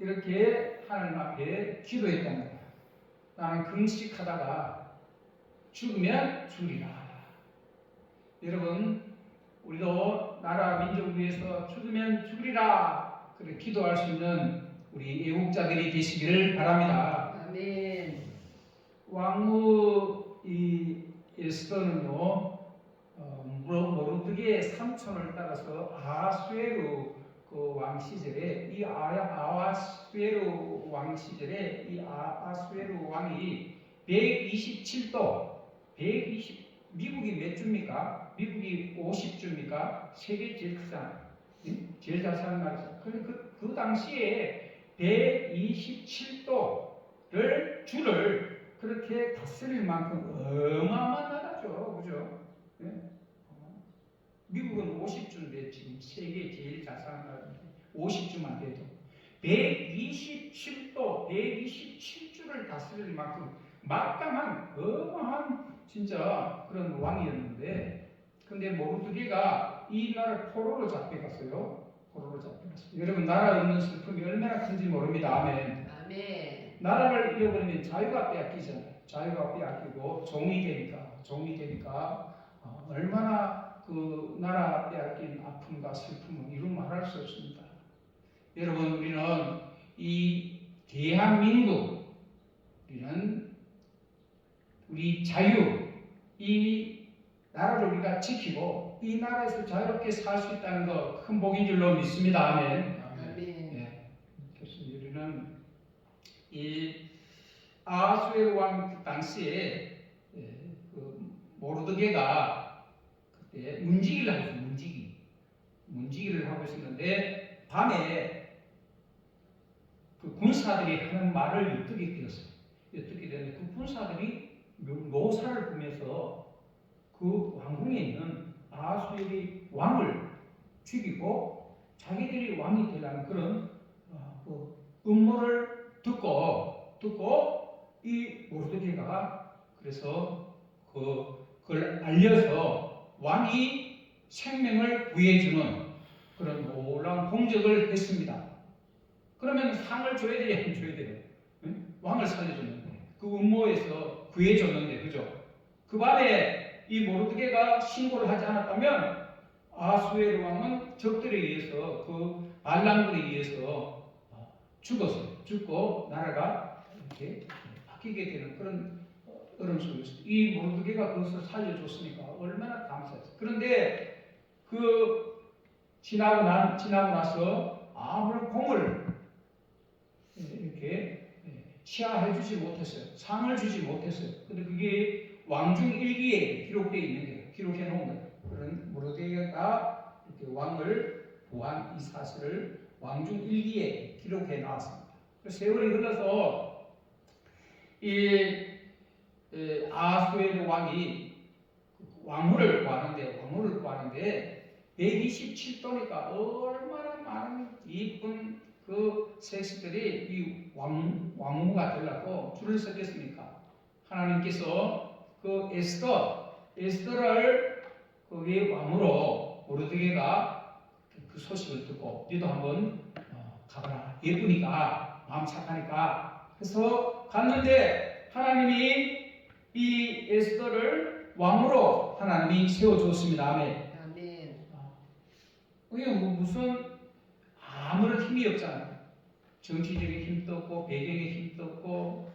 이렇게 하나님 앞에 기도했단 말이야. 나는 금식하다가 죽으면 죽으리라. 여러분, 우리도 나라 민족을 위해서 죽으면 죽으리라 그렇게 기도할 수 있는 우리 애국자들이 되시기를 바랍니다. 아멘. 왕후 이 에스더는요, 모르드게의 삼촌을 따라서 아하수에로 그 왕 시절에 이 아하수에로 왕 시절에 이 아하수에로 왕이 127도 미국이 몇 주입니까? 미국이 50주입니까? 세계 제일 크잖아요. 제일 잘 사는 나라죠. 근데 그 당시에 127도를 주를 그렇게 다스릴 만큼 어마어마한 나라죠. 그죠? 네? 미국은 50주인데 지금 세계 제일 잘 사는 나라인데 50주만 돼도 127도, 127주를 다스릴 만큼 막강한 어마한 진짜 그런 왕이었는데, 근데 모르드게가 이 나라를 포로로 잡혀갔어요. 포로로 잡혀갔어요. 여러분, 나라 없는 슬픔이 얼마나 큰지 모릅니다. 아멘. 아멘. 나라를 잃어버리면 자유가 빼앗기잖아요. 자유가 빼앗기고 종이 되니까 얼마나 그 나라 빼앗긴 아픔과 슬픔은 이루 말할 수 없습니다. 여러분, 우리는 이 대한민국, 우리는 우리 자유, 이 나라를 우리가 지키고 이 나라에서 자유롭게 살 수 있다는 거 큰 복인 줄로 믿습니다. 아멘. 아멘. 네. 그래서 우리는 이 아하수에로 왕 당시에 그 모르드게가 그때 문지기를 하고 있어요. 문지기를 하고 있었는데 밤에 그 군사들이 하는 말을 엿듣게 되었어요. 엿듣게 되는데 그 군사들이 묘사를 보면서 그 왕궁에 있는 아하수에의 왕을 죽이고 자기들이 왕이 되라는 그런 그 음모를 듣고 이 모르드게가 그래서 그걸 알려서 왕이 생명을 구해주는 그런 놀라운 공적을 했습니다. 그러면 상을 줘야 돼요, 안 줘야 돼요? 응? 왕을 살려줬는데 그 음모에서 구해줬는데, 그죠? 그 밤에 이 모르드게가 신고를 하지 않았다면 아하수에로 왕은 적들에 의해서 그 반란군에 의해서 죽었어요. 죽고 나라가 이렇게 바뀌게 되는 그런 어려움 속에서 이 모르드게가 그것을 살려줬으니까 얼마나 감사했어요. 그런데 지나고 나서 아무런 공을 이렇게 치하해주지 못했어요. 상을 주지 못했어요. 근데 그게 왕중 일기에 기록되어 있는 거예요. 기록해 놓은 거예요. 그런 모르드게가 이렇게 왕을 구한 이 사실을 왕중 일기에 기록해 놨습니다. 세월이 흘러서 이 아하수에로 왕이 왕후를 구하는데 127도니까 얼마나 많은 이쁜 그 섹시들이 이 왕후가 되려고 줄을 섰겠습니까? 하나님께서 그 에스더를 거기 왕으로 모르드게가 그 소식을 듣고 너도 한번 가봐라. 예쁘니까 마음 착하니까 그래서 갔는데 하나님이 이 에스더를 왕으로 하나님이 세워주었습니다. 아멘. 이게 무슨 아무런 힘이 없잖아요. 정치적인 힘도 없고 배경의 힘도 없고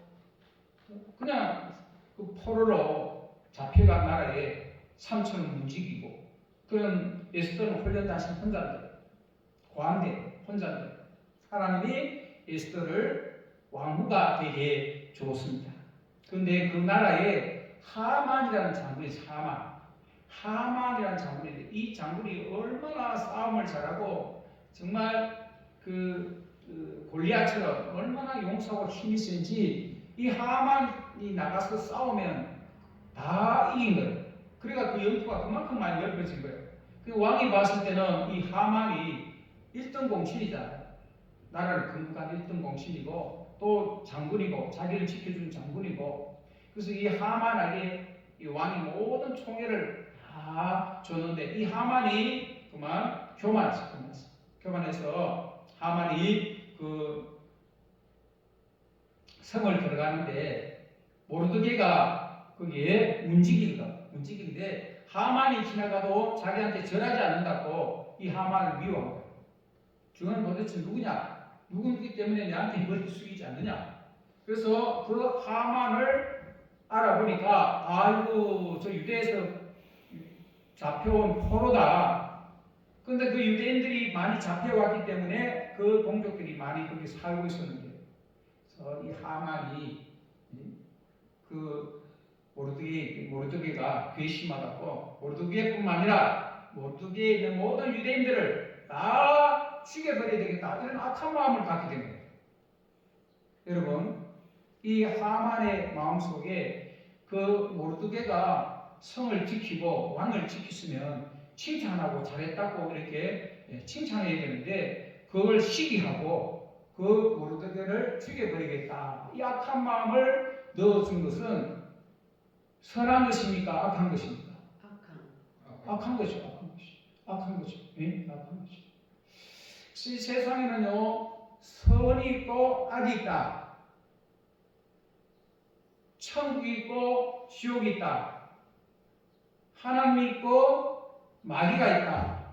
그냥 그 포로로 잡혀간 나라에 삼촌은 움직이고 그런 에스더는 홀렸다신 혼자인데 고한데 혼자인데 하나님이 에스더를 왕후가 되게 주었습니다. 그런데 그 나라에 하만이라는 장군이 하만이라는 장군인데 이 장군이 얼마나 싸움을 잘하고 정말 골리앗처럼 얼마나 용서하고 힘이 센지 이 하만이 나가서 싸우면 다 이긴 거예요. 그러니까 그 영토가 그만큼 많이 넓어진 거예요. 그 왕이 봤을 때는 이 하만이 1등 공신이잖아요. 나라를 건국한 1등 공신이고 또 장군이고 자기를 지켜주는 장군이고 그래서 이 하만에게 이 왕이 모든 총애를 다 줬는데 이 하만이 그만 교만해서 하만이 성을 들어가는데 모르드게가 거기에 움직이는데 하만이 지나가도 자기한테 절하지 않는다고 이 하만을 미워한 거예요. 주는 도대체 누구냐? 누구기 때문에 내한테 머리 숙이지 않느냐? 그래서 그 하만을 알아보니까 아이고 저 유대에서 잡혀온 포로다. 그런데 그 유대인들이 많이 잡혀왔기 때문에 그 동족들이 많이 거기 살고 있었는데, 그래서 이 하만이 그 모르드게가 괘씸하다고 모르드게뿐만 아니라 모르드게에 있는 모든 유대인들을 다 죽여버려야 되겠다 이런 악한 마음을 갖게 된 거예요. 여러분, 이 하만의 마음속에 그 모르드게가 성을 지키고 왕을 지켰으면 칭찬하고 잘했다고 이렇게 칭찬해야 되는데 그걸 시기하고 그 모르드게를 죽여버리겠다 이 악한 마음을 넣어준 것은 선한 것입니까? 악한 것입니까? 악한 거죠. 악한 거죠. 네? 악한 거죠. 이 세상에는요, 선이 있고 악이 있다. 천국이 있고 지옥이 있다. 하나님이 있고 마귀가 있다.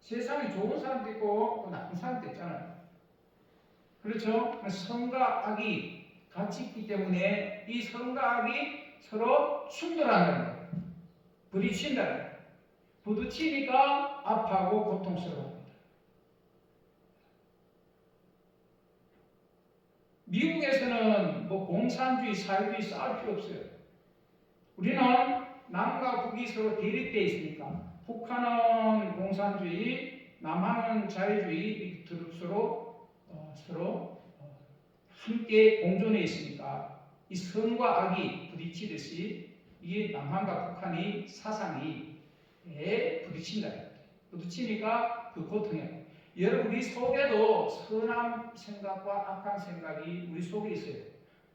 세상에 좋은 사람도 있고 나쁜 사람도 있잖아요. 그렇죠? 선과 악이 같이 있기 때문에 이 선과 악이 서로 충돌한다는 거예요. 부딪힌다는 거예요. 부딪히니까 아파하고 고통스러워합니다. 미국에서는 뭐 공산주의, 사회주의 싸울 필요 없어요. 우리는 남과 북이 서로 대립되어 있으니까 북한은 공산주의, 남한은 자유주의 서로 함께 공존해 있으니까 이 선과 악이 부딪히듯이 이게 남한과 북한이 사상이 부딪힌다. 부딪히니까 그 고통이에요. 여러분 우리 속에도 선한 생각과 악한 생각이 우리 속에 있어요.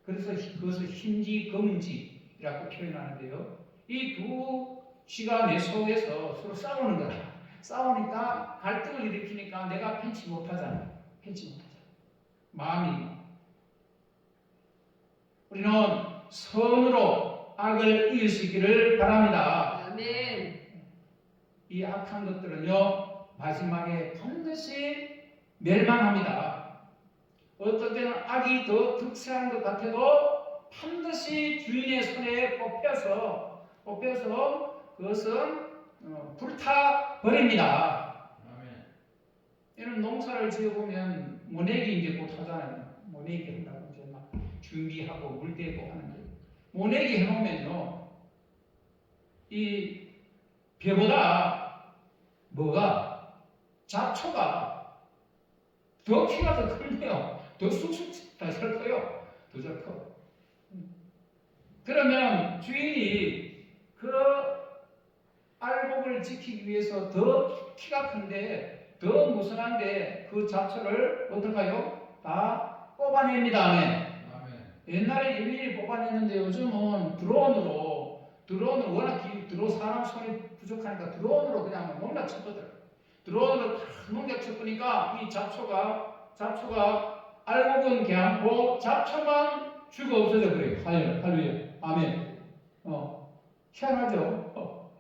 그래서 그것을 흰지 검은지라고 표현하는데요. 이 두 지가 내 속에서 서로 싸우는 거야. 싸우니까 갈등을 일으키니까 내가 편치 못하잖아. 마음이. 우리는 선으로 악을 이길 수 있기를 바랍니다. 아멘. 이 악한 것들은요, 마지막에 반드시 멸망합니다. 어떤 때는 악이 더 득세한 것 같아도 반드시 주인의 손에 뽑혀서 그것은 불타버립니다. 이런 농사를 지어보면 모내기 이제 곧 하잖아요. 모내기 한다고 이제 막 준비하고 물대고 하는 거예요. 모내기 해놓으면요, 이 벼보다 뭐가 잡초가 더 키가 더 크네요. 더 쑥쑥 더 잘 커요. 더 잘 커. 그러면 주인이 그 알곡을 지키기 위해서 더 키가 큰데 더 무성한데 그 잡초를 어떡하요? 다 뽑아냅니다. 아멘. 옛날에 일일이 뽑아냈는데 요즘은 드론으로 워낙 드론 사람 손이 부족하니까 드론으로 그냥 농락 쳤거든. 드론으로 다 농락 쳤으니까 이 잡초가 알곡은 개않고 잡초만 죽어 없어져 버려요. 할렐루야. 아멘. 희한하죠.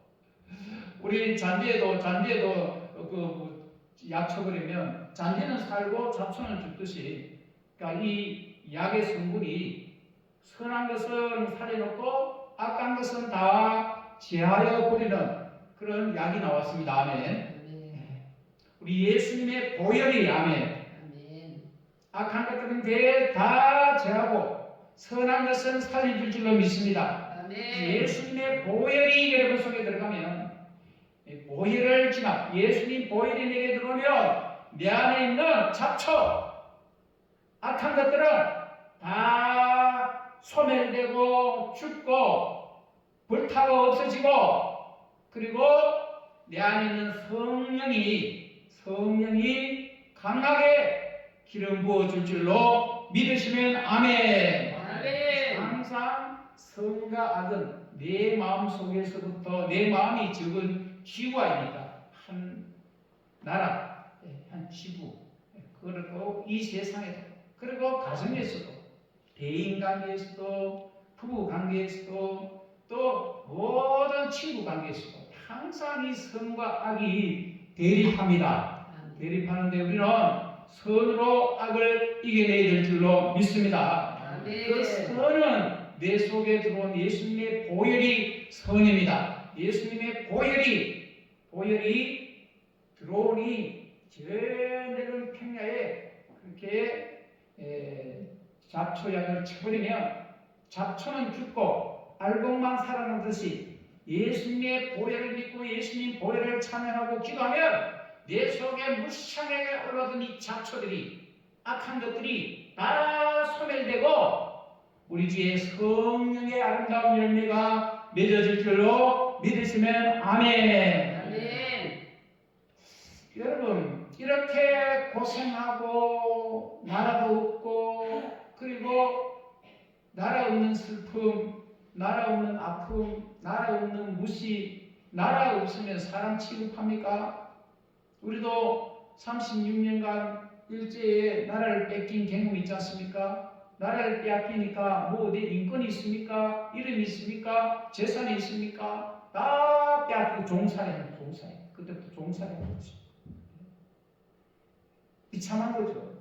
우리 잔디에도 약 쳐버리면 잔디는 살고 잡초는 죽듯이, 그러니까 이 약의 성분이 선한 것은 살해놓고 악한 것은 다 제하여 버리는 그런 약이 나왔습니다. 아멘. 우리 예수님의 보혈이 아멘. 악한 것들은 다 제하고 선한 것은 살려줄 줄로 믿습니다. 아멘. 예수님의 보혈이 여러분 속에 들어가면 보혈을 예수님 보혈이 내게 들어오면 내 안에 있는 잡초 악한 것들은 다 소멸되고 죽고 불타고 없어지고, 그리고 내 안에 있는 성령이 강하게 기름 부어줄 줄로 믿으시면 아멘. 아멘. 항상 선과 악은 내 마음 속에서부터, 내 마음이 적은 지구아입니까? 한 나라, 한 지구, 그리고 이 세상에도, 그리고 가정에서도 대인 관계에서도, 부부 관계에서도, 또 모든 친구 관계에서도 항상 이 선과 악이 대립합니다. 대립하는데 우리는 선으로 악을 이겨내야 될 줄로 믿습니다. 그 선은 내 속에 들어온 예수님의 보혈이 선입니다. 예수님의 보혈이 들어오니 저 넓은 평야에 그렇게 잡초약을 쳐버리면 잡초는 죽고 알곡만 살아나듯이 예수님의 보혈을 믿고 예수님 보혈을 찬양하고 기도하면 내 속에 무시창하게 올라오던 이 잡초들이, 악한 것들이 다 소멸되고 우리 주의 성령의 아름다운 열매가 맺어질 줄로 믿으시면 아멘. 아멘. 여러분, 이렇게 고생하고 나라도 없고 그리고 나라 없는 슬픔, 나라 없는 아픔, 나라 없는 무시, 나라 없으면 사람 취급합니까? 우리도 36년간 일제에 나라를 뺏긴 경험이 있지 않습니까? 나라를 빼앗기니까 뭐 내 인권이 있습니까? 이름이 있습니까? 재산이 있습니까? 다 빼앗기고 종살이는 종살이. 그때부터 종살이는 거지. 비참한 거죠.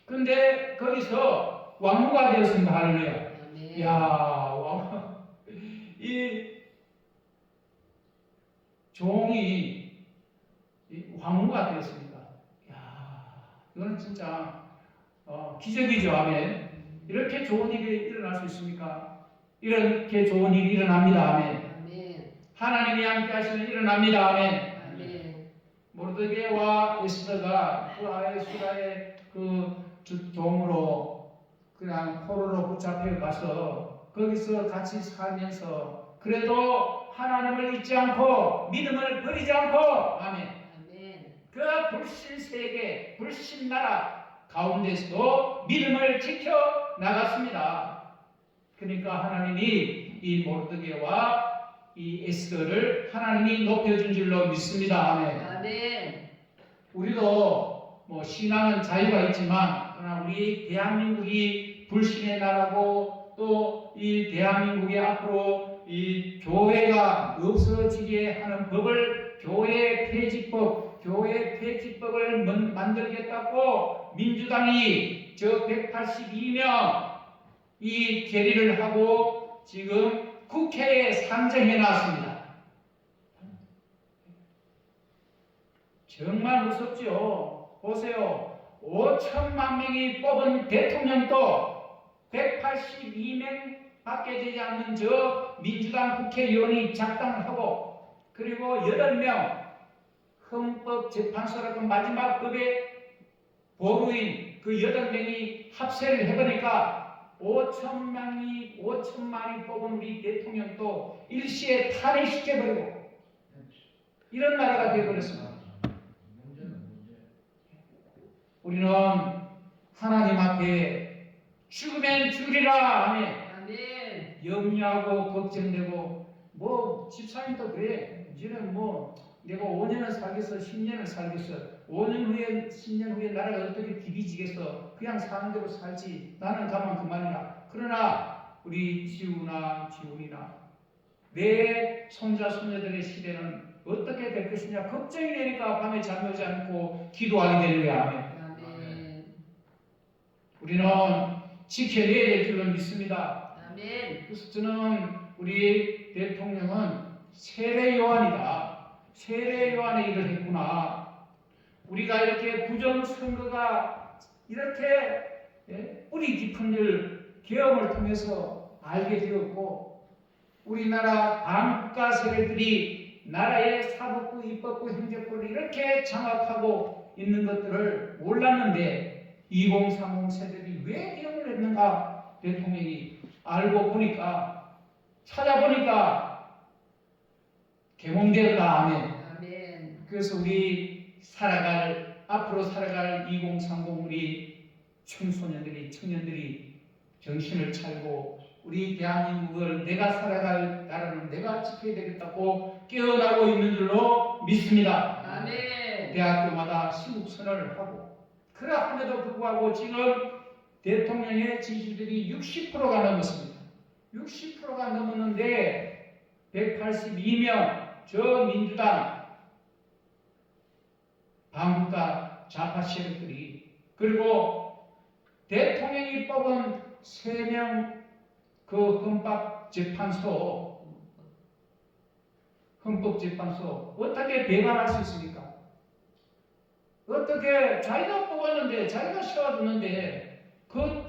그런데 거기서 왕후가 되었습니다. 할렐루야. 이야, 이 종이 왕후가 되었습니다. 이야, 이거는 진짜 기적이죠. 아멘. 이렇게 좋은 일이 일어날 수 있습니까? 이렇게 좋은 일이 일어납니다. 아멘. 하나님이 함께 하시는 일어납니다. 아멘. 모르드게와 에스더가 그 아하수라의 그 종으로 그냥 포로로 붙잡혀 가서 거기서 같이 살면서 그래도 하나님을 잊지 않고 믿음을 버리지 않고 아멘. 그 불신 세계, 불신 나라 가운데서도 믿음을 지켜 나갔습니다. 그러니까 하나님이 이 모르드게와 이 에스더를 하나님이 높여준 줄로 믿습니다. 아멘. 우리도 뭐 신앙은 자유가 있지만 그러나 우리 대한민국이 불신의 나라고 또 이 대한민국이 앞으로 이 교회가 없어지게 하는 법을 교회 폐지법을 만들겠다고 민주당이 저 182명 이 결의를 하고 지금 국회에 상정해 놨습니다. 정말 무섭죠. 보세요. 5천만 명이 뽑은 대통령도 182명 밖에 되지 않는 저 민주당 국회의원이 작당을 하고 그리고 8명 헌법재판소라고 마지막 법의 보루인 그 8명이 합세를 해보니까 5천만이 뽑은 우리 대통령도 일시에 탄핵시켜버리고 이런 나라가 되어버렸습니다. 우리는 하나님 앞에 죽으면 죽으리라 아멘. 염려하고 걱정되고 뭐 집사님도 그래. 이제는 뭐 내가 5년을 살겠어 10년을 살겠어 5년 후에 10년 후에 나라가 어떻게 뒤비지겠어 그냥 사는 대로 살지 나는 가만 그만이라. 그러나 우리 지훈이나 내 손자 손녀들의 시대는 어떻게 될 것이냐 걱정이 되니까 밤에 잠이 오지 않고 기도하게 되는 거야. 아멘. 우리는 지켜내야 될 줄로 믿습니다. 그래서 저는 우리 대통령은 세례 요한이다. 세례 요한의 일을 했구나. 우리가 이렇게 부정선거가 이렇게 뿌리 깊은 일 경험을 통해서 알게 되었고 우리나라 반국가 세력들이 나라의 사법부, 입법부, 행정부를 이렇게 장악하고 있는 것들을 몰랐는데 2030 세대들이 왜 기억을 했는가 대통령이 알고 보니까 찾아보니까 개몽되었다. 아멘. 그래서 우리 앞으로 살아갈 2030 우리 청년들이 정신을 차리고 우리 대한민국을 내가 살아갈 나라는 내가 지켜야 되겠다고 깨어나고 있는 줄로 믿습니다. 아멘. 대학교마다 시국선언을 하고 그러함에도 불구하고 지금 대통령의 지지율이 60%가 넘었습니다. 60%가 넘었는데 182명 저 민주당 반국가 좌파 세력들이, 그리고 대통령이 뽑은 3명 그 헌법재판소 어떻게 배반할 수 있습니까? 어떻게 자기가 뽑았는데 자기가 세워줬는데 그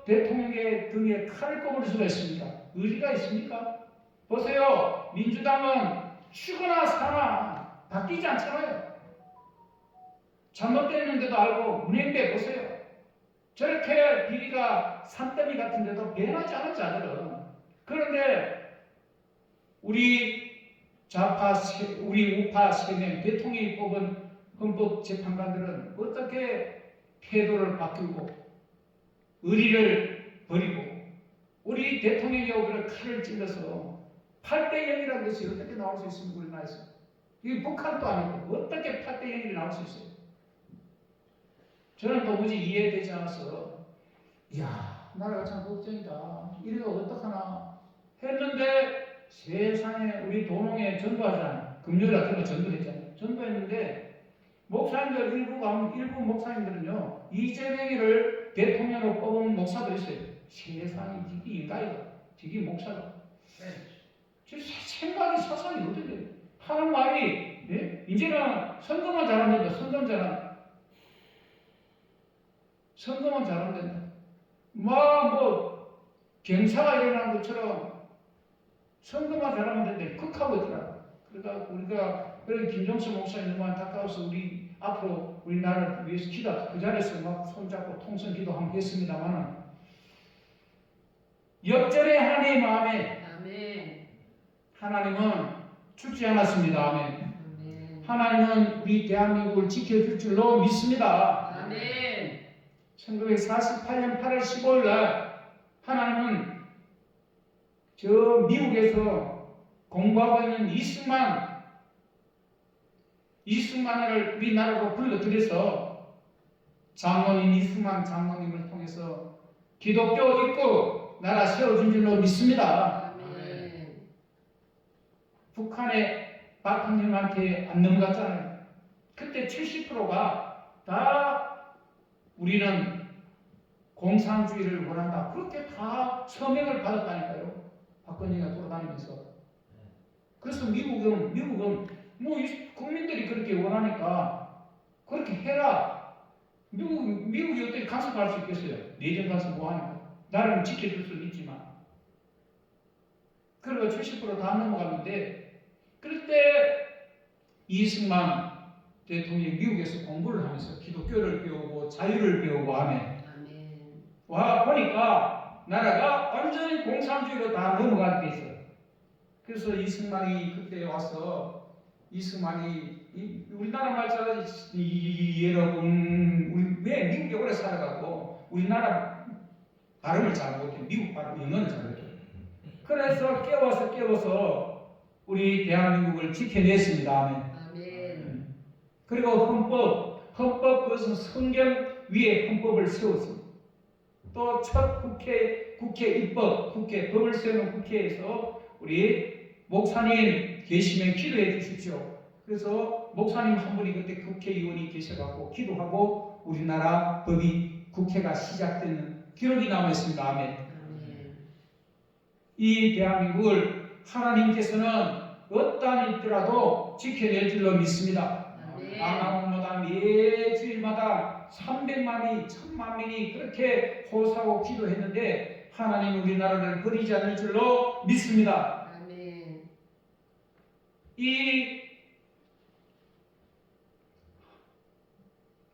대통령의 등에 칼을 꼽을 수가 있습니까? 의리가 있습니까? 보세요. 민주당은 죽거나 사나 바뀌지 않잖아요. 잘못됐는데도 알고 운행돼 보세요. 저렇게 비리가 산더미 같은데도 변하지 않은 자들은. 그런데 우리 우리 우파 3명 대통령이 뽑은 헌법재판관들은 어떻게 태도를 바꾸고 의리를 버리고 우리 대통령이 오기를 칼을 찔러서 8대 0이라는 것이 어떻게 나올 수 있습니까? 우리나라에서. 이게 북한도 아니고 어떻게 8대 0이 나올 수 있어요? 저는 도무지 이해되지 않아서 이야, 나라가 참 걱정이다. 이래가 어떡하나 했는데 세상에 우리 도농에 전도하잖아요. 금요일 같은 거 전도했잖아요. 전도했는데 목사님들 일부 목사님들은요, 이재명이를 대통령으로 뽑은 목사도 있어요. 세상에 이게 인가이가, 이게 목사가. 생각이 사상이 어떻게 하는 말이, 예? 이제는 선거만 잘하면 된다. 선거만 잘하면 된다. 뭐 경사가 일어나는 것처럼 선거만 잘하면 된다. 극하고 있더라고. 그러니까 우리가 김종수 목사님 너무 안타까워서 우리 앞으로 우리나라를 위해서 그 자리에서 막 손잡고 통성 기도 한번 했습니다만, 역전의 하나님의 마음에 하나님은 죽지 않았습니다. 아멘. 하나님은 우리 대한민국을 지켜줄 줄로 믿습니다. 아멘. 1948년 8월 15일 날 하나님은 저 미국에서 공부하고 있는 이승만을 우리나라로 불러들여서 장로님 이승만 장로님을 통해서 기독교 입국 나라 세워준 줄로 믿습니다. 아멘. 북한의 박헌영한테 안 넘어갔잖아요. 그때 70%가 다 우리는 공산주의를 원한다. 그렇게 다 서명을 받았다니까요. 박헌영이가 돌아다니면서. 그래서 미국은 뭐 국민들이 그렇게 원하니까 그렇게 해라. 미국이 어떻게 간섭할 수 있겠어요? 내정 가서 뭐 하니까. 나라는 지켜줄 수는 있지만. 그리고 70%다 넘어갔는데, 그럴 때 이승만 대통령이 미국에서 공부를 하면서 기독교를 배우고 자유를 배우고 하면 와 보니까 나라가 완전히 공산주의로 다 넘어가게 돼 있어요. 그래서 이승만이 그때 와서 우리나라 말처럼 여러분 우리 왜 미국에 오래 살아가고 우리나라 발음을 잘 못해. 미국 발음 영어는 잘 못해. 그래서 깨워서 우리 대한민국을 지켜냈습니다. 아멘. 그리고 헌법 그것은 성경 위에 헌법을 세웠습니다. 또 첫 국회 입법, 법을 세우는 국회에서 우리 목사님 계시면 기도해 주십시오. 그래서 목사님 한 분이 그때 국회의원이 계셔갖고 기도하고 우리나라 국회가 시작되는 기록이 남아 있습니다. 아멘. 이 대한민국을 하나님께서는 어떠한 일더라도 지켜낼 줄로 믿습니다. 방학마다 매주일마다 300만이 1000만 명이 그렇게 호소하고 기도했는데 하나님 우리나라를 버리지 않을 줄로 믿습니다. 아멘. 이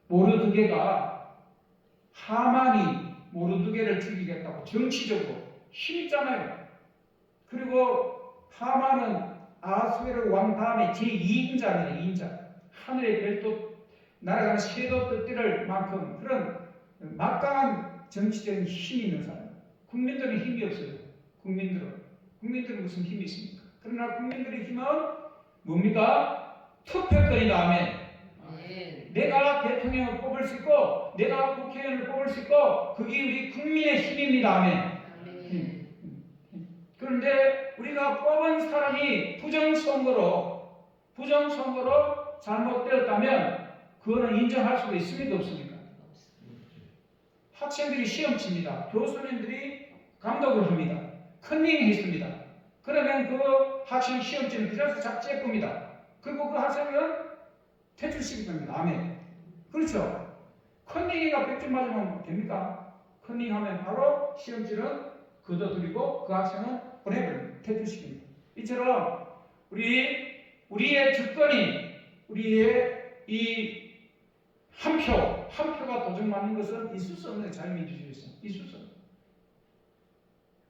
모르드게가 하만이 모르드게를 죽이겠다고 정치적으로 힘 있잖아요. 그리고 하만은 아수에르 왕 다음에 제2인자입니다. 2인자. 하늘의 별도 날아가는 섀도 뜻대를 만큼 그런 막강한 정치적인 힘이 있는 사람. 국민들은 힘이 없어요. 국민들은 무슨 힘이 있습니까? 그러나 국민들의 힘은 뭡니까? 투표권이다. 아멘. 내가 대통령을 뽑을 수 있고 내가 국회의원을 뽑을 수 있고 그게 우리 국민의 힘입니다. 아멘. 아멘. 그런데 우리가 뽑은 사람이 부정선거로 잘못되었다면 그거는 인정할 수가 있습니까? 없습니까? 학생들이 시험 칩니다. 교수님들이 감독을 합니다. 컨닝했습니다. 그러면 그 학생 시험지는 그래서 잡지에 봅니다. 그리고 그 학생은 퇴출시킬 겁니다. 아멘. 그렇죠? 컨닝이가 100점 맞으면 됩니까? 컨닝하면 바로 시험지는 걷어들이고 그 학생은 보내버립니다. 퇴출시킵니다. 이처럼 우리의 주권이 우리의 이 한 표가 도전받는 것은 있을 수 없는 자유민주주의에서 있을 수 없는.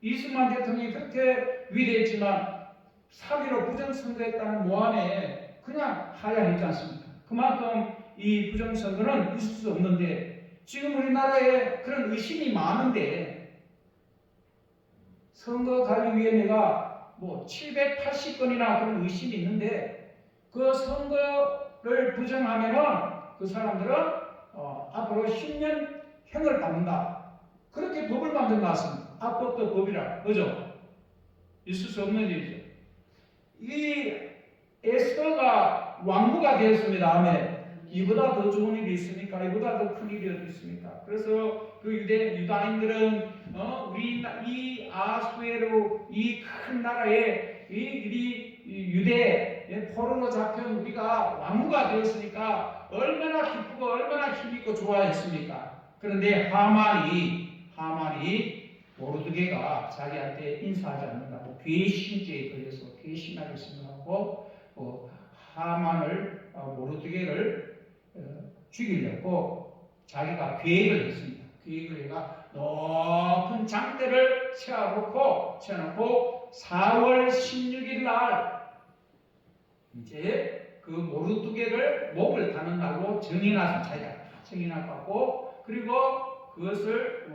이승만 대통령이 그렇게 위대했지만 3.15 부정선거했다는 모함에 그냥 하야했지 않습니까? 그만큼 이 부정선거는 있을 수 없는데 지금 우리나라에 그런 의심이 많은데 선거관리위원회가 뭐 780건이나 그런 의심이 있는데 그 선거를 부정하면은 그 사람들은 앞으로 10년 형을 받는다. 그렇게 법을 만들어 놨습니다. 합법도 법이라. 그죠? 있을 수 없는 일이죠. 이 에스더가 왕후가 되었습니다. 아멘. 이보다 더 좋은 일이 있습니까? 이보다 더 큰 일이 어디 있습니까? 그래서 그 유다인들은 우리 이 아수에로 이 큰 나라에 이 유대의 포로로 잡혀온 우리가 왕후가 되었으니까 얼마나 기쁘고 얼마나 힘있고 좋아했습니까? 그런데 하만이 모르드게가 자기한테 인사하지 않는다고 괘씸죄에 걸려서 괘씸하게 생각하고 하만을 모르드게를 죽이려고 자기가 계획을 했습니다. 계획을 해가 높은 장대를 세워놓고 4월 16일 날 이제 그 모르드게를 목을 타는 날로 정해놔서 자기가 정해놨고 그리고 그것을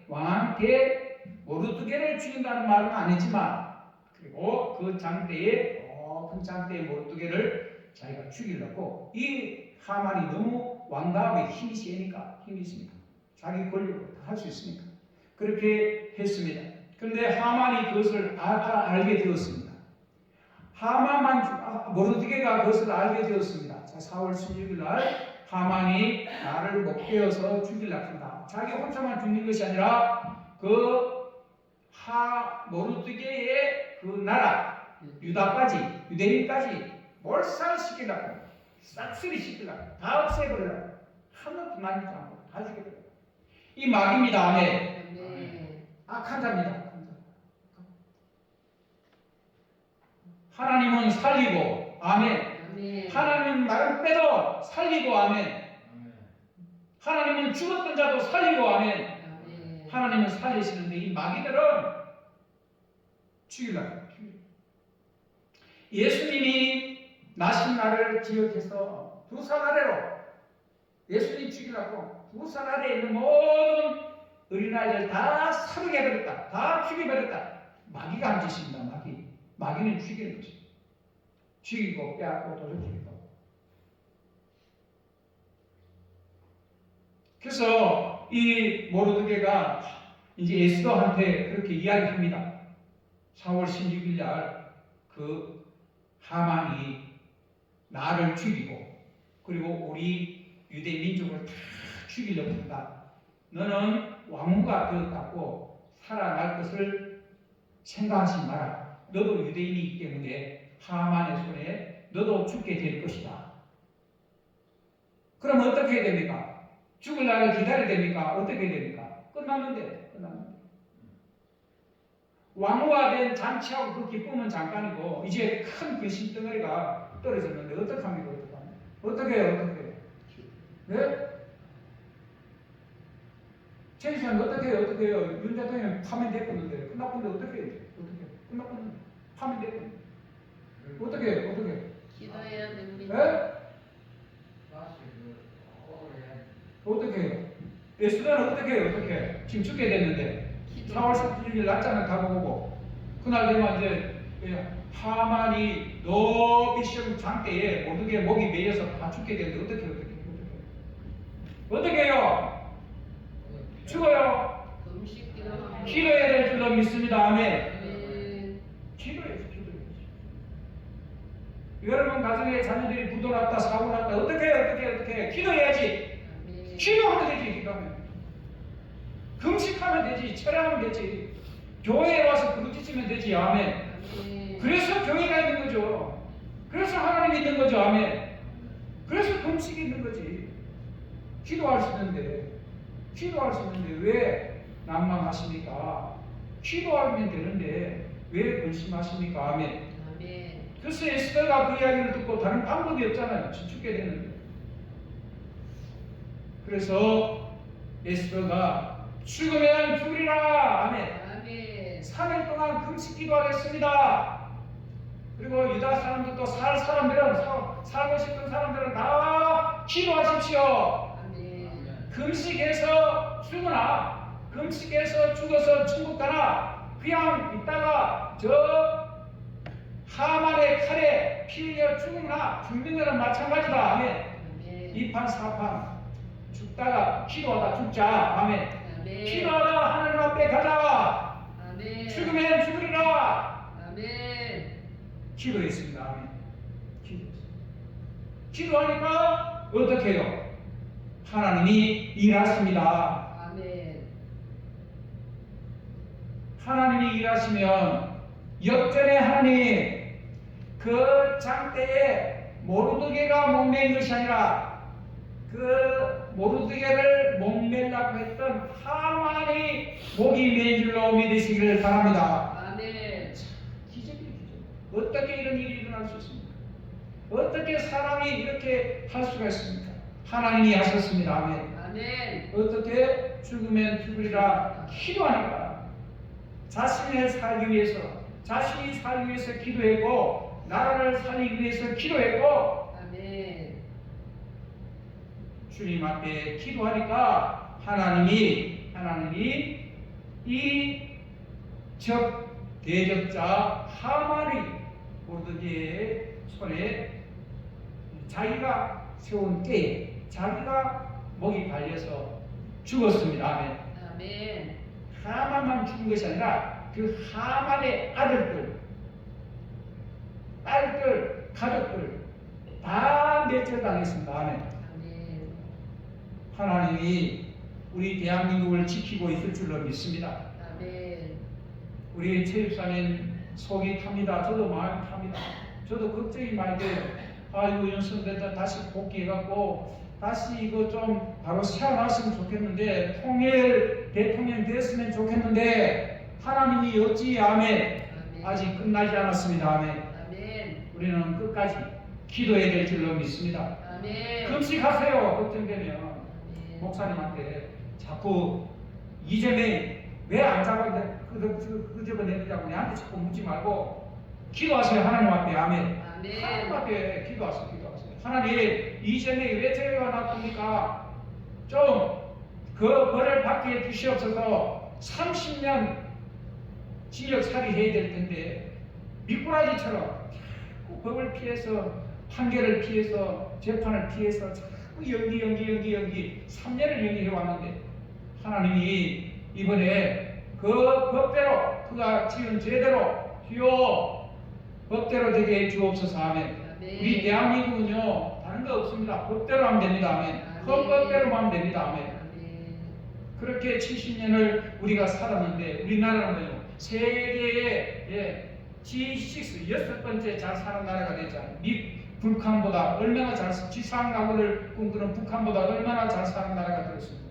왕한테 모르드게를 죽인다는 말은 안 했지만 그리고 그 장대에 높은 장대의 모르드게를 자기가 죽이려고 이 하만이 너무 왕다움에 힘이 있으니까 자기 권력으로 다 할 수 있으니까 그렇게 했습니다. 그런데 하만이 그것을 알게 되었습니다. 모르드게가 그것을 알게 되었습니다. 자, 4월 16일 날 하만이 나를 목베어서 죽이려고 한다. 자기 혼자만 죽는 것이 아니라 모르드게의 그 나라 유대인까지 몰살시키려고 싹쓸이 시키려고 다 없애버리려고 하나도 남기지 않고 다 죽여버리려고 이 막입니다. 아멘. 악한 자입니다. 하나님은 살리고 아멘. 하나님은 나를 빼도 살리고 아멘. 하나님은 죽었던 자도 살리고 아멘. 하나님은 살리시는데 이 마귀들은 죽이려고. 예수님이 나신 날을 기억해서 2살 아래로 예수님 죽이려고 2살 아래에 있는 모든 어린아이들 다 살게 해버렸다. 다 죽여버렸다. 마귀가 한 짓입니다. 마귀는 죽이는 것입니다. 죽이고 빼앗고 도둑질이고. 그래서 이 모르드게가 이제 에스더한테 그렇게 이야기합니다. 4월 16일 날 그 하만이 나를 죽이고 그리고 우리 유대 민족을 다 죽이려고 한다. 너는 왕후가 되었다고 살아날 것을 생각하지 마라. 너도 유대인이기 때문에 하만의 손에 너도 죽게 될 것이다. 그럼 어떻게 해야 됩니까? 죽을 날을 기다려야 됩니까? 어떻게 해야 됩니까? 끝났는데. 왕후가 된 잔치하고 그 기쁨은 잠깐이고 이제 큰 근심 덩어리가 떨어졌는데 어떡합니까? 어떻게 해요? 네? 최희수는 어떻게 해요? 윤 대통령 파면됐었는데 끝났는데 어떻게 해요? 끝났는데 파면됐는데 어떻게 해요? 기도해야 됩니다. 네? 어떻게 해요? 에스더는 어떻게 해요? 지금 죽게 됐는데 4월 16일 날짜는 다 보고 그날 되면 이제 하만이 높이 시험 장대에 모르게 목이 매여서 다 죽게 되는데 어떻게 해요? 어떻게 해요? 죽어요. 금식 기도하고. 기도해야 될 줄로 믿습니다. 아멘. 아멘. 기도해야지. 여러분 가정에 자녀들이 부도 났다, 사고 났다, 어떻게 해? 기도해야지. 아멘. 기도하면 되지. 기도하면. 금식하면 되지. 철야하면 되지. 교회에 와서 부르짖으면 되지. 아멘. 아멘. 그래서 교회가 있는 거죠. 그래서 하나님이 있는 거죠. 아멘. 그래서 금식이 있는 거지. 기도할 수 있는데 왜 난망하십니까? 기도하면 되는데 왜 근심하십니까? 아멘. 아멘. 그래서 에스더가 그 이야기를 듣고 다른 방법이 없잖아요. 죽게 되는데. 그래서 에스더가 죽으면 죽으리라. 아멘. 아멘. 3일 동안 금식 기도하겠습니다. 그리고 유다 사람들도 살고 싶은 사람들은 다 기도하십시오. 아멘. 금식해서 죽어서 천국 가나 그냥 있다가 저 하만의 칼에 피 흘려 죽으나 죽는 거는 마찬가지다. 아멘. 아멘. 2판 4판 죽다가 기도하다 죽자. 아멘. 아멘. 기도하다 하나님 앞에 가자. 아멘. 죽으면 죽으리라. 아멘. 기도했습니다. 아멘. 기도하니까 어떻게 해요? 하나님이 일하십니다. 아멘. 하나님이 일하시면 역전의 하나님 그 장대에 모르드게가 목맨 것이 아니라 그 모르드게를 목매려고 했던 하만이 목이 맨 줄로 믿으시기를 바랍니다. 아멘. 기적이에요. 어떻게 이런 일이 일어날 수 있습니까? 어떻게 사람이 이렇게 할 수가 있습니까? 하나님이 하셨습니다. 아멘. 아멘. 어떻게 죽으면 죽으리라 기도하니까 자신이 살기 위해서 기도했고 나라를 살리기 위해서 기도했고 아멘. 주님 앞에 기도하니까 하나님이 이 대적자 하만이 모르드게의 손에 자기가 세운 때에 자기가 목이 발려서 죽었습니다. 아멘. 아멘. 하만만 죽은 것이 아니라 그 하만의 아들들, 딸들, 가족들 다 멸절당했습니다. 아멘. 아멘. 하나님이 우리 대한민국을 지키고 있을 줄로 믿습니다. 아멘. 우리 최입사님 속이 탑니다. 저도 마음이 탑니다. 저도 걱정이 많이 돼요. 아이고 윤석열도 다시 복귀해갖고 다시 이거 좀 바로 세워놨으면 좋겠는데 대통령 됐으면 좋겠는데 하나님이 어찌 아멘. 아직 끝나지 않았습니다. 아멘. 아멘. 우리는 끝까지 기도해야 될 줄로 믿습니다. 아멘. 금식하세요. 걱정되면 아멘. 목사님한테 자꾸 이재명이 왜 안 잡아 그저번에냐고 내한테 자꾸 묻지 말고 기도하세요. 하나님 앞에. 아멘. 아멘. 하나님 앞에 기도하세요. 하나님 이재명이 왜 저희가 놔둡니까? 좀 그 벌을 받게 해주시옵소서. 30년 징역살이 해야 될 텐데 미꾸라지처럼 자꾸 법을 피해서 판결을 피해서 재판을 피해서 자꾸 연기 3년을 연기해 왔는데 하나님이 이번에 그 법대로 그가 지은 죄대로 주여 법대로 되게 해 주옵소서. 아멘. 우리 대한민국은요 다른 거 없습니다. 법대로 하면 됩니다. 아멘. 헌법대로 하면 됩니다. 아멘. 그렇게 70년을 우리가 살았는데 우리나라는요 세계의 G6 6번째 잘 사는 나라가 됐잖아요. 북한보다 얼마나 지상 가구를 꿈꾸는 북한보다 얼마나 잘 사는 나라가 되었습니까?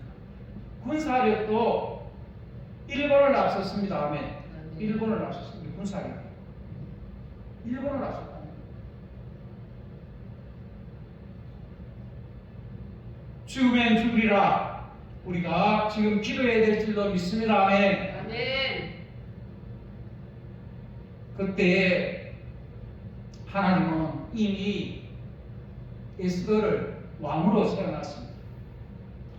군사력도 일본을 앞섰습니다. 아멘. 일본을 앞섰습니다. 군사력. 일본을 앞섰다. 죽으면 죽으리라. 우리가 지금 기도해야 될 줄로 믿습니다. 아멘. 아멘. 그때 하나님은 이미 에스더를 왕으로 세워놨습니다.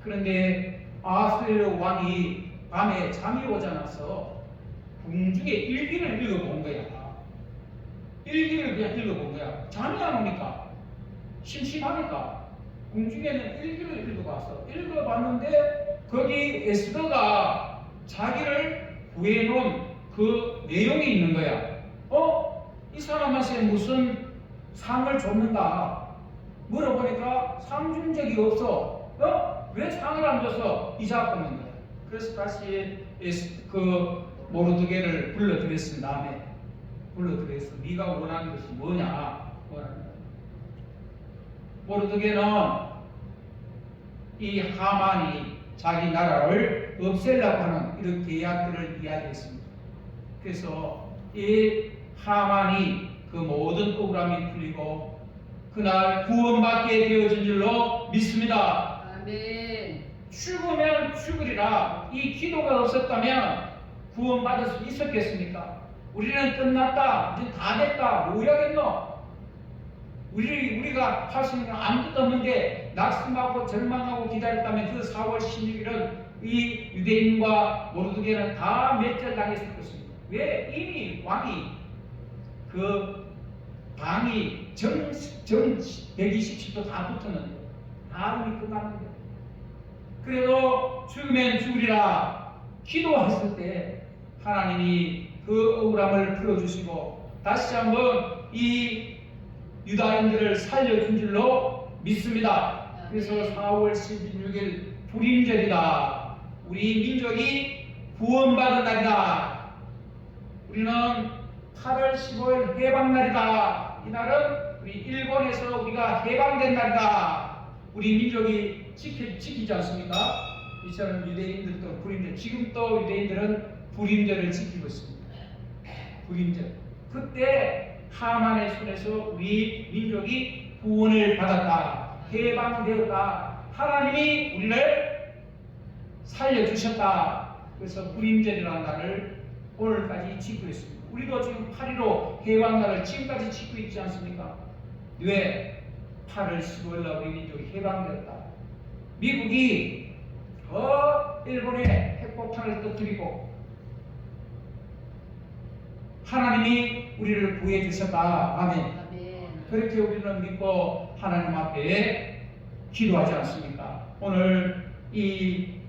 그런데 아수에르 왕이 밤에 잠이 오자마자 궁중에 일기를 읽어본 거야. 일기를 그냥 읽어본 거야. 잠이 안 오니까 심심하니까 공중에는 일기를 읽어봤어. 읽어봤는데 거기 에스더가 자기를 구해놓은 그 내용이 있는 거야. 이 사람한테 무슨 상을 줬는가? 물어보니까 상 준 적이 없어. 왜 상을 안 줘서 이자 끊는 거야? 그래서 다시 그 모르드게를 불러들였은 다음에 불러들여서 네가 원하는 것이 뭐냐? 모르드게는 이 하만이 자기 나라를 없애려고 하는 이런 계약들을 이야기했습니다. 그래서 이 하만이 그 모든 억울함이 풀리고 그날 구원받게 되어진 줄로 믿습니다. 아멘. 죽으면 죽으리라. 이 기도가 없었다면 구원받을 수 있었겠습니까? 우리는 끝났다. 이제 다 됐다. 뭐 해야겠노? 우리가 할 수 있는 건 아무것도 없는데 낙심하고 절망하고 기다렸다면 그 4월 16일은 이 유대인과 모르드게는 다 멸절당했을 것입니다. 왜? 이미 왕이 그 방이 정 127도 다 붙었는데 다 이미 끝났는데 그래도 죽으면 죽으리라 기도했을 때 하나님이 그 억울함을 풀어주시고 다시 한번 이 유다인들을 살려준 줄로 믿습니다. 그래서 4월 16일 불임절이다. 우리 민족이 구원받은 날이다. 우리는 8월 15일 해방날이다. 이날은 우리 일본에서 우리가 해방된 날이다. 우리 민족이 지키지 않습니까? 이처럼 유대인들도 불임절, 지금 또 유대인들은 불임절을 지키고 있습니다. 불임절. 그때 하만의 손에서 우리 민족이 구원을 받았다. 해방되었다. 하나님이 우리를 살려주셨다. 그래서 불임절이라는 날을 오늘까지 지키고 있습니다. 우리도 지금 8.15 해방날을 지금까지 지키고 있지 않습니까? 왜? 8월 15일날 우리 민족이 해방되었다. 미국이 일본에 핵폭탄을 터뜨리고 하나님이 우리를 구해 주셨다. 아멘. 아멘. 그렇게 우리는 믿고 하나님 앞에 기도하지 않습니까? 오늘 이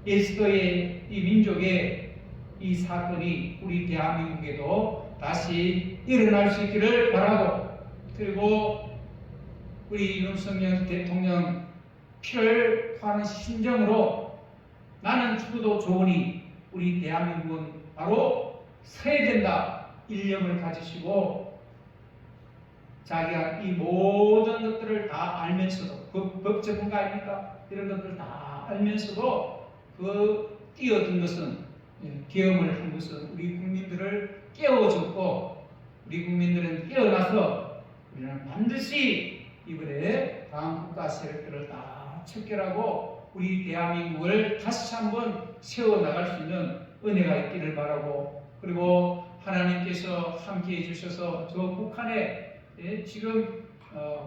에스더의 이 민족의 이 사건이 우리 대한민국에도 다시 일어날 수 있기를 바라고 그리고 우리 윤석열 대통령 피를 토하는 심정으로 나는 죽어도 좋으니 우리 대한민국은 바로 서야 된다. 일념을 가지시고 자기가 이 모든 것들을 다 알면서도 법 전문가 아닙니까? 이런 것들을 다 알면서도 그 뛰어든 것은 계엄을 한 것은 우리 국민들을 깨워줬고 우리 국민들은 깨어나서 우리는 반드시 이번에 다음 국가 세력들을 다 척결하고 우리 대한민국을 다시 한번 세워나갈 수 있는 은혜가 있기를 바라고 그리고 하나님께서 함께 해주셔서 저 북한에 지금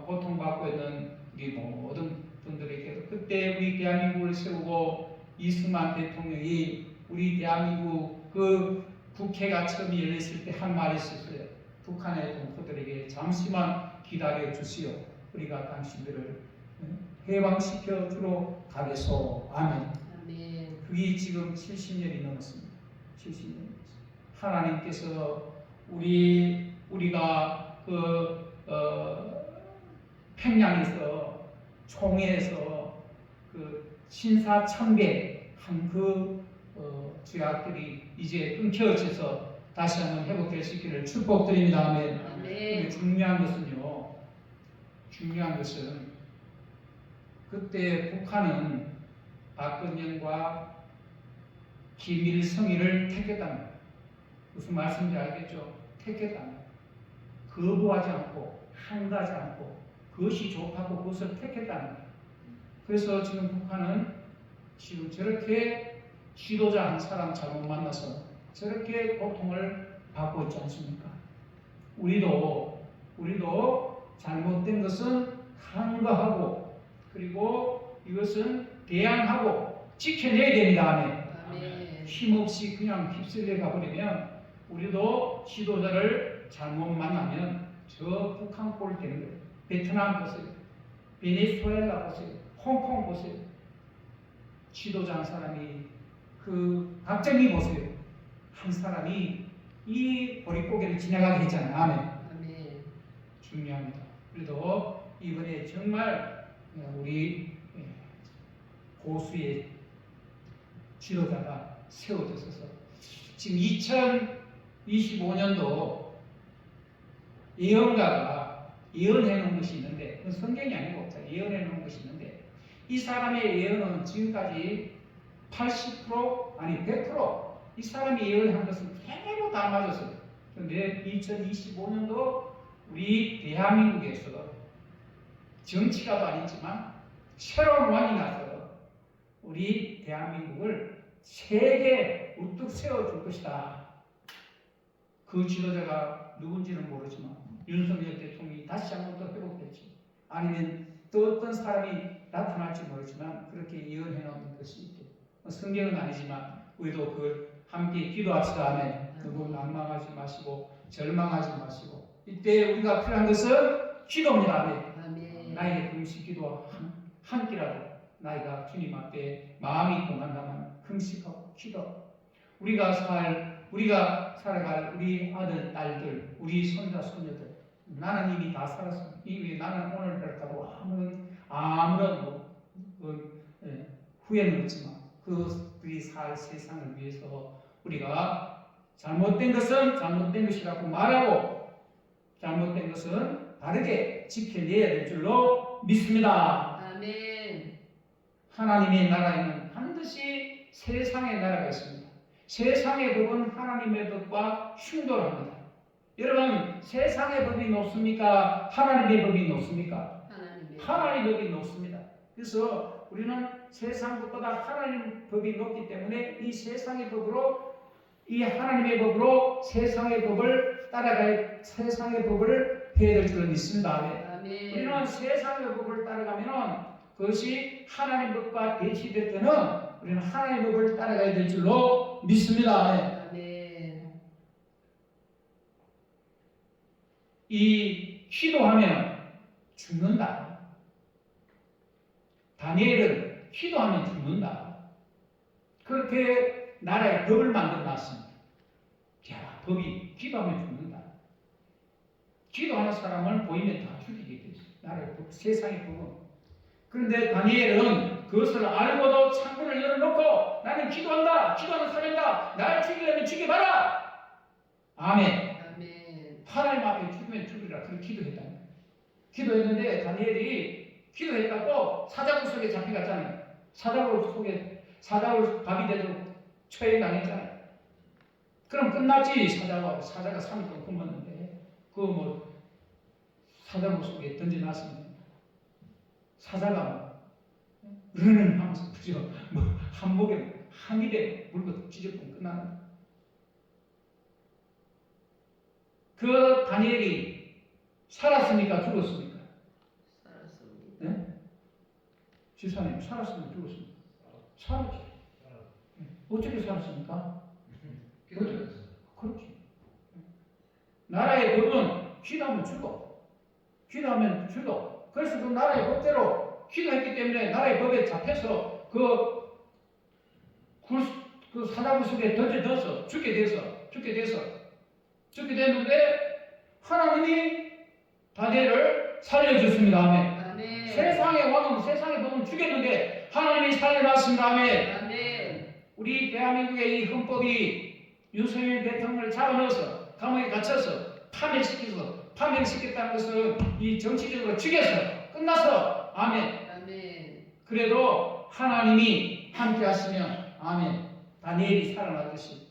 고통받고 있는 우리 모든 분들에게도 그때 우리 대한민국을 세우고 이승만 대통령이 우리 대한민국 그 국회가 처음 열렸을 때 한 말이 있었어요. 북한의 동포들에게 잠시만 기다려 주시오. 우리가 당신들을 해방시켜 주러 가겠소. 아멘. 아멘. 그게 지금 70년이 넘었습니다. 70년. 하나님께서 우리가 평양에서 총회에서 그 신사참배한 그 죄악들이 이제 끊겨져서 다시 한번 회복될 수 있기를 축복드립니다. 아멘. 아멘. 중요한 것은 그때 북한은 박근영과 김일성이를 택했답니다. 무슨 말씀인지 알겠죠? 택했답니다. 거부하지 않고 항가지 않고 그것이 좋다고 그것을 택했답니다. 그래서 지금 북한은 지금 저렇게 지도자 한 사람 잘못 만나서 저렇게 고통을 받고 있지 않습니까? 우리도 잘못된 것은 항거하고 그리고 이것은 대항하고 지켜내야 됩니다. 아멘. 힘없이 그냥 휩쓸려 가버리면 우리도 지도자를 잘못 만나면 저 북한 꼴 되는 거예요. 베트남 보세요. 베네수엘라 보세요. 홍콩 보세요. 지도자 한 사람이 그 박정희 보세요. 한 사람이 이 보릿고개를 지나가게 했잖아요. 아멘. 아멘. 중요합니다. 그래도 이번에 정말 우리 고수의 지도자가 세워져서 지금 2025년도 예언가가 예언해 놓은 것이 있는데 그건 성경이 아니고 예언해 놓은 것이 있는데 이 사람의 예언은 지금까지 80% 아니 100%이 사람이 예언한 것은 그대로 다 맞았어요. 그런데 2025년도 우리 대한민국에서 정치가도 아니지만 새로운 왕이 나서 우리 대한민국을 세계 우뚝 세워줄 것이다. 그 지도자가 누군지는 모르지만 윤석열 대통령이 다시 한번 또 회복될지 아니면 또 어떤 사람이 나타날지 모르지만 그렇게 예언해 놓은 것이 있대. 성경은 아니지만 우리도 그 함께 기도합시다. 아멘. 누구 낭망하지 마시고 절망하지 마시고 이때 우리가 필요한 것은 기도입니다. 아멘. 아멘. 나에게 금식 기도와 한 끼라도 나이가 주님 앞에 마음이 공한다면 금식하고 기도. 우리가 살아갈 우리 아들, 딸들, 우리 손자, 손녀들. 나는 이미 다 살았어. 이미 나는 오늘까지도 아무런 후회는 없지만 그들이 살 세상을 위해서 우리가 잘못된 것은 잘못된 것이라고 말하고 잘못된 것은 바르게 지켜내야 될 줄로 믿습니다. 아멘. 하나님의 나라에는 반드시 세상의 나라가 있습니다. 세상의 법은 하나님의 법과 충돌합니다. 여러분, 세상의 법이 높습니까? 하나님의 법이 높습니까? 하나님의 법이 높습니다. 그래서 우리는 세상 법보다 하나님의 법이 높기 때문에 이 세상의 법으로 이 하나님의 법으로 세상의 법을 따라가야 세상의 법을 해야 될 줄로 믿습니다. 아멘. 우리는 세상의 법을 따라가면은 그것이 하나님 법과 대치될 때는 우리는 하나님의 법을 따라가야 될 줄로 믿습니다. 아멘. 이 기도하면 죽는다. 다니엘은 기도하면 죽는다. 그렇게 나라의 법을 만들어 놨습니다. 야, 법이 기도하면 죽는다. 기도하는 사람을 보이면 다 죽이게 돼 있어요. 나라의 법, 세상의 법은. 그런데 다니엘은 그것을 알고도 창문을 열어놓고 나는 기도한다. 기도하는 사람이다. 나를 죽이려면 죽여봐라. 아멘. 아멘. 하나님 앞에 죽으면 죽이라. 그렇게 기도했다. 기도했는데 다니엘이 기도했다고 사자굴 속에 잡혀갔잖아요. 사자굴 밥이 되도록 처형당했잖아요. 그럼 끝났지. 사자가 3일 동안 굶었는데 사자굴 속에 던져놨으면 사자가 으르는 하면서 그저 한 입에 물고 찢어보면 끝나는 거예요. 그 다니엘이 살았습니까? 죽었습니까? 살았습니다. 네? 지사님 살았습니까? 죽었습니까? 살았죠. 어떻게 살았습니까? 그렇지. 나라의 법은 기도하면 죽어. 기도하면 죽어. 그래서 그 나라의 법대로 기도했기 때문에 나라의 법에 잡혀서 그 사자굴 속에 던져져서 죽게 됐는데 하나님이 다니엘을 살려줬습니다. 아멘. 아멘. 세상의 왕은 세상의 법은 죽였는데 하나님이 살려놨습니다. 아멘. 아멘. 우리 대한민국의 이 헌법이 윤석열 대통령을 잡아넣어서 감옥에 갇혀서 파멸시켰다는 것은 이 정치적으로 죽여서 끝나서 아멘. 아멘. 그래도 하나님이 함께 하시면 아멘. 다니엘이 살아나듯이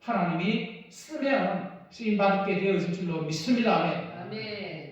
하나님이 쓰면 쓰임받게 되어질 줄로 믿습니다. 아멘. 아멘.